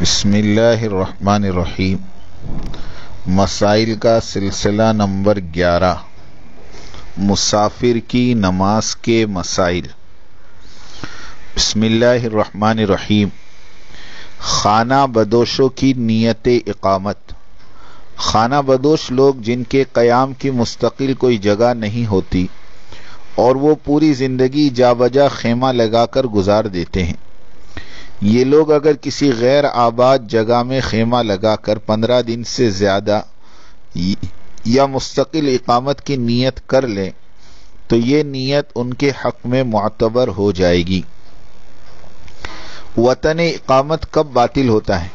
بسم اللہ الرحمن الرحیم۔ مسائل کا سلسلہ نمبر 11، مسافر کی نماز کے مسائل۔ بسم اللہ الرحمن الرحیم۔ خانہ بدوشوں کی نیت اقامت۔ خانہ بدوش لوگ جن کے قیام کی مستقل کوئی جگہ نہیں ہوتی اور وہ پوری زندگی جا بجا خیمہ لگا کر گزار دیتے ہیں، یہ لوگ اگر کسی غیر آباد جگہ میں خیمہ لگا کر 15 دن سے زیادہ یا مستقل اقامت کی نیت کر لیں تو یہ نیت ان کے حق میں معتبر ہو جائے گی۔ وطن اقامت کب باطل ہوتا ہے؟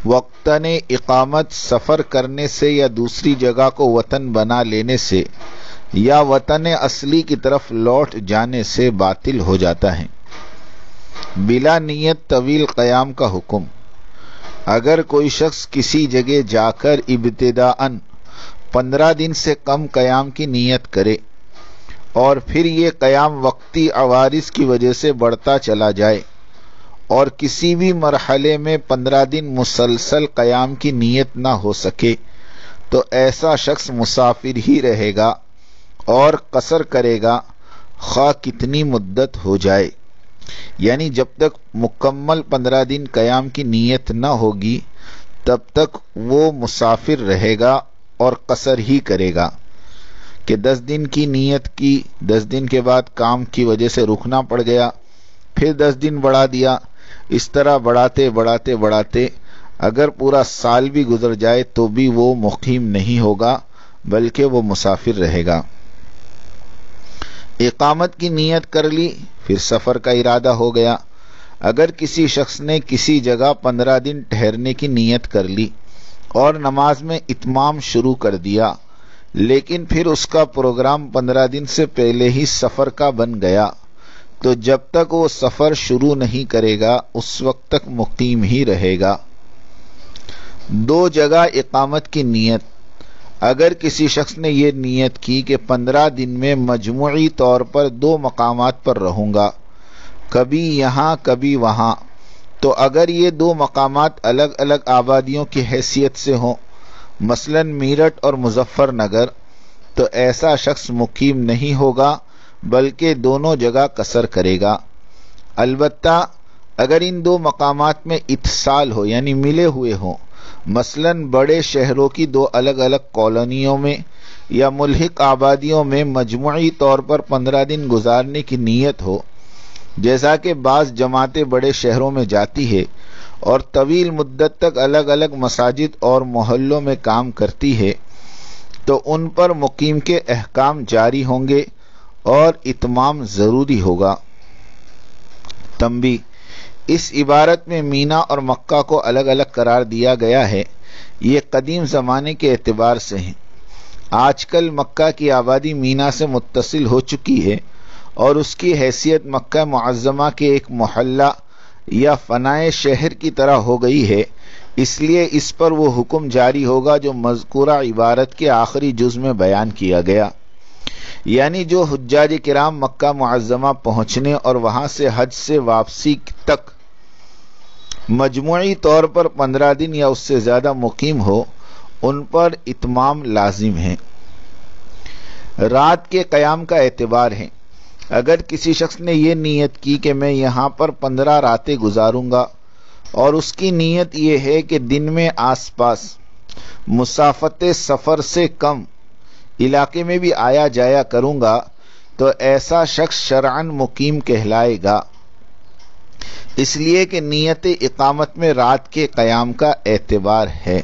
وطن اقامت سفر کرنے سے یا دوسری جگہ کو وطن بنا لینے سے یا وطن اصلی کی طرف لوٹ جانے سے باطل ہو جاتا ہے۔ بلا نیت طویل قیام کا حکم۔ اگر کوئی شخص کسی جگہ جا کر ابتداءً 15 دن سے کم قیام کی نیت کرے اور پھر یہ قیام وقتی عوارض کی وجہ سے بڑھتا چلا جائے اور کسی بھی مرحلے میں 15 دن مسلسل قیام کی نیت نہ ہو سکے تو ایسا شخص مسافر ہی رہے گا اور قصر کرے گا، خواہ کتنی مدت ہو جائے، یعنی جب تک مکمل 15 دن قیام کی نیت نہ ہوگی تب تک وہ مسافر رہے گا اور قصر ہی کرے گا۔ کہ 10 دن کی نیت کی، 10 دن کے بعد کام کی وجہ سے رکنا پڑ گیا، پھر 10 دن بڑھا دیا، اس طرح بڑھاتے اگر پورا سال بھی گزر جائے تو بھی وہ مقیم نہیں ہوگا بلکہ وہ مسافر رہے گا۔ اقامت کی نیت کر لی، پھر سفر کا ارادہ ہو گیا۔ اگر کسی شخص نے کسی جگہ 15 دن ٹھہرنے کی نیت کر لی اور نماز میں اتمام شروع کر دیا، لیکن پھر اس کا پروگرام 15 دن سے پہلے ہی سفر کا بن گیا تو جب تک وہ سفر شروع نہیں کرے گا اس وقت تک مقیم ہی رہے گا۔ 2 جگہ اقامت کی نیت۔ اگر کسی شخص نے یہ نیت کی کہ 15 دن میں مجموعی طور پر 2 مقامات پر رہوں گا، کبھی یہاں کبھی وہاں، تو اگر یہ 2 مقامات الگ الگ آبادیوں کی حیثیت سے ہوں، مثلا میرٹھ اور مظفر نگر، تو ایسا شخص مقیم نہیں ہوگا بلکہ دونوں جگہ قصر کرے گا۔ البتہ اگر ان 2 مقامات میں اتصال ہو یعنی ملے ہوئے ہوں، مثلا بڑے شہروں کی 2 الگ الگ کالونیوں میں یا ملحق آبادیوں میں مجموعی طور پر 15 دن گزارنے کی نیت ہو، جیسا کہ بعض جماعتیں بڑے شہروں میں جاتی ہے اور طویل مدت تک الگ الگ مساجد اور محلوں میں کام کرتی ہے، تو ان پر مقیم کے احکام جاری ہوں گے اور اتمام ضروری ہوگا۔ تنبیہ: اس عبارت میں مینا اور مکہ کو الگ الگ قرار دیا گیا ہے، یہ قدیم زمانے کے اعتبار سے ہیں۔ آج کل مکہ کی آبادی مینا سے متصل ہو چکی ہے اور اس کی حیثیت مکہ معظمہ کے ایک محلہ یا فنائے شہر کی طرح ہو گئی ہے، اس لیے اس پر وہ حکم جاری ہوگا جو مذکورہ عبارت کے آخری جز میں بیان کیا گیا، یعنی جو حجاج کرام مکہ معظمہ پہنچنے اور وہاں سے حج سے واپسی تک مجموعی طور پر 15 دن یا اس سے زیادہ مقیم ہو، ان پر اتمام لازم ہے۔ رات کے قیام کا اعتبار ہے۔ اگر کسی شخص نے یہ نیت کی کہ میں یہاں پر 15 راتیں گزاروں گا اور اس کی نیت یہ ہے کہ دن میں آس پاس مسافت سفر سے کم علاقے میں بھی آیا جایا کروں گا تو ایسا شخص شرعاً مقیم کہلائے گا، اس لیے کہ نیت اقامت میں رات کے قیام کا اعتبار ہے۔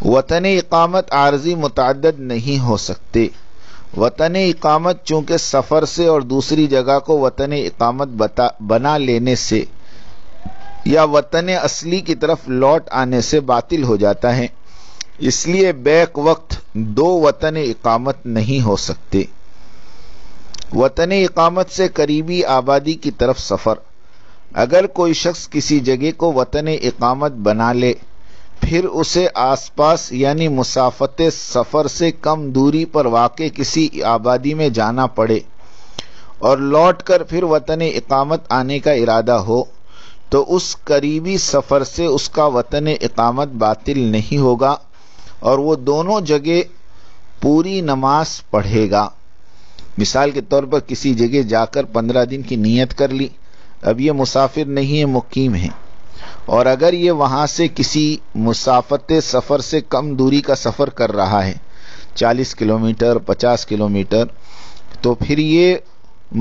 وطن اقامت عارضی متعدد نہیں ہو سکتے۔ وطن اقامت چونکہ سفر سے اور دوسری جگہ کو وطن اقامت بنا لینے سے یا وطن اصلی کی طرف لوٹ آنے سے باطل ہو جاتا ہے، اس لیے بیک وقت 2 وطن اقامت نہیں ہو سکتے۔ وطن اقامت سے قریبی آبادی کی طرف سفر۔ اگر کوئی شخص کسی جگہ کو وطن اقامت بنا لے، پھر اسے آس پاس یعنی مسافت سفر سے کم دوری پر واقع کسی آبادی میں جانا پڑے اور لوٹ کر پھر وطن اقامت آنے کا ارادہ ہو تو اس قریبی سفر سے اس کا وطن اقامت باطل نہیں ہوگا اور وہ دونوں جگہ پوری نماز پڑھے گا۔ مثال کے طور پر کسی جگہ جا کر 15 دن کی نیت کر لی، اب یہ مسافر نہیں ہے، مقیم ہے، اور اگر یہ وہاں سے کسی مسافت سفر سے کم دوری کا سفر کر رہا ہے، 40 کلومیٹر 50 کلومیٹر، تو پھر یہ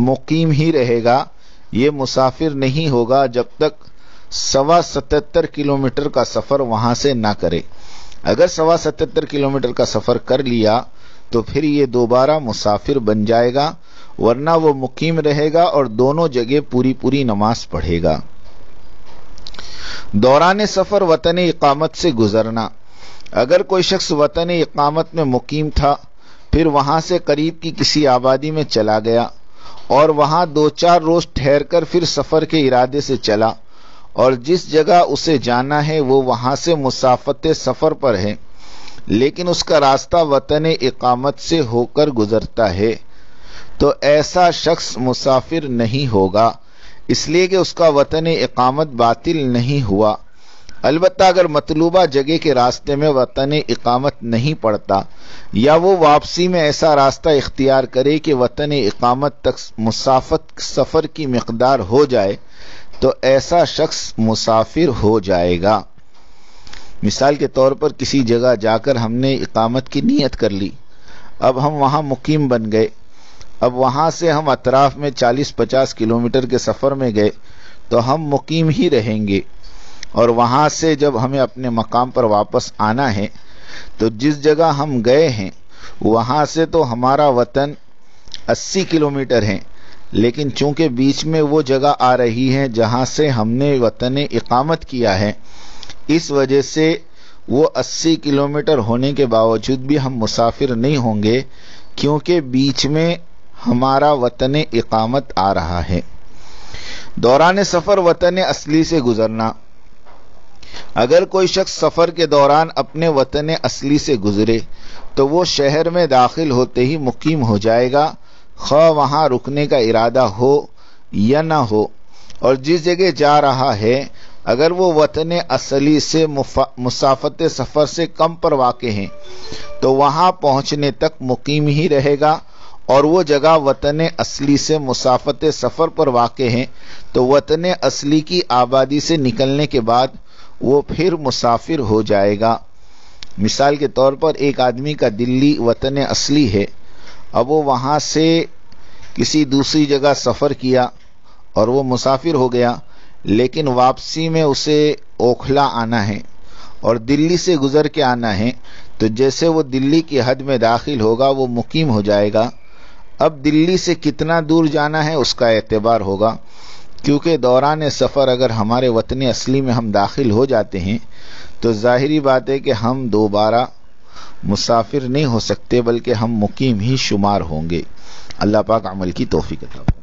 مقیم ہی رہے گا، یہ مسافر نہیں ہوگا جب تک 77 کلومیٹر کا سفر وہاں سے نہ کرے۔ اگر 77 کلومیٹر کا سفر کر لیا تو پھر یہ دوبارہ مسافر بن جائے گا، ورنہ وہ مقیم رہے گا اور دونوں جگہ پوری نماز پڑھے گا۔ دوران سفر وطن اقامت سے گزرنا۔ اگر کوئی شخص وطن اقامت میں مقیم تھا، پھر وہاں سے قریب کی کسی آبادی میں چلا گیا اور وہاں 2-4 روز ٹھہر کر پھر سفر کے ارادے سے چلا، اور جس جگہ اسے جانا ہے وہ وہاں سے مسافت سفر پر ہے، لیکن اس کا راستہ وطن اقامت سے ہو کر گزرتا ہے، تو ایسا شخص مسافر نہیں ہوگا، اس لیے کہ اس کا وطن اقامت باطل نہیں ہوا۔ البتہ اگر مطلوبہ جگہ کے راستے میں وطن اقامت نہیں پڑتا، یا وہ واپسی میں ایسا راستہ اختیار کرے کہ وطن اقامت تک مسافت سفر کی مقدار ہو جائے، تو ایسا شخص مسافر ہو جائے گا۔ مثال کے طور پر کسی جگہ جا کر ہم نے اقامت کی نیت کر لی، اب ہم وہاں مقیم بن گئے، اب وہاں سے ہم اطراف میں 40-50 کلومیٹر کے سفر میں گئے تو ہم مقیم ہی رہیں گے، اور وہاں سے جب ہمیں اپنے مقام پر واپس آنا ہے تو جس جگہ ہم گئے ہیں وہاں سے تو ہمارا وطن 80 کلومیٹر ہے، لیکن چونکہ بیچ میں وہ جگہ آ رہی ہے جہاں سے ہم نے وطن اقامت کیا ہے، اس وجہ سے وہ 80 کلومیٹر ہونے کے باوجود بھی ہم مسافر نہیں ہوں گے، کیونکہ بیچ میں ہمارا وطن اقامت آ رہا ہے۔ دوران سفر وطن اصلی سے گزرنا۔ اگر کوئی شخص سفر کے دوران اپنے وطن اصلی سے گزرے تو وہ شہر میں داخل ہوتے ہی مقیم ہو جائے گا، خواہ وہاں رکنے کا ارادہ ہو یا نہ ہو، اور جس جگہ جا رہا ہے اگر وہ وطن اصلی سے مسافت سفر سے کم پر واقع ہیں تو وہاں پہنچنے تک مقیم ہی رہے گا، اور وہ جگہ وطن اصلی سے مسافت سفر پر واقع ہیں تو وطن اصلی کی آبادی سے نکلنے کے بعد وہ پھر مسافر ہو جائے گا۔ مثال کے طور پر ایک آدمی کا دلی وطن اصلی ہے، اب وہ وہاں سے کسی دوسری جگہ سفر کیا اور وہ مسافر ہو گیا، لیکن واپسی میں اسے اوکھلا آنا ہے اور دلی سے گزر کے آنا ہے، تو جیسے وہ دلی کی حد میں داخل ہوگا وہ مقیم ہو جائے گا۔ اب دلی سے کتنا دور جانا ہے اس کا اعتبار ہوگا، کیونکہ دوران سفر اگر ہمارے وطن اصلی میں ہم داخل ہو جاتے ہیں تو ظاہری بات ہے کہ ہم دوبارہ مسافر نہیں ہو سکتے، بلکہ ہم مقیم ہی شمار ہوں گے۔ اللہ پاک عمل کی توفیق عطا فرمائے۔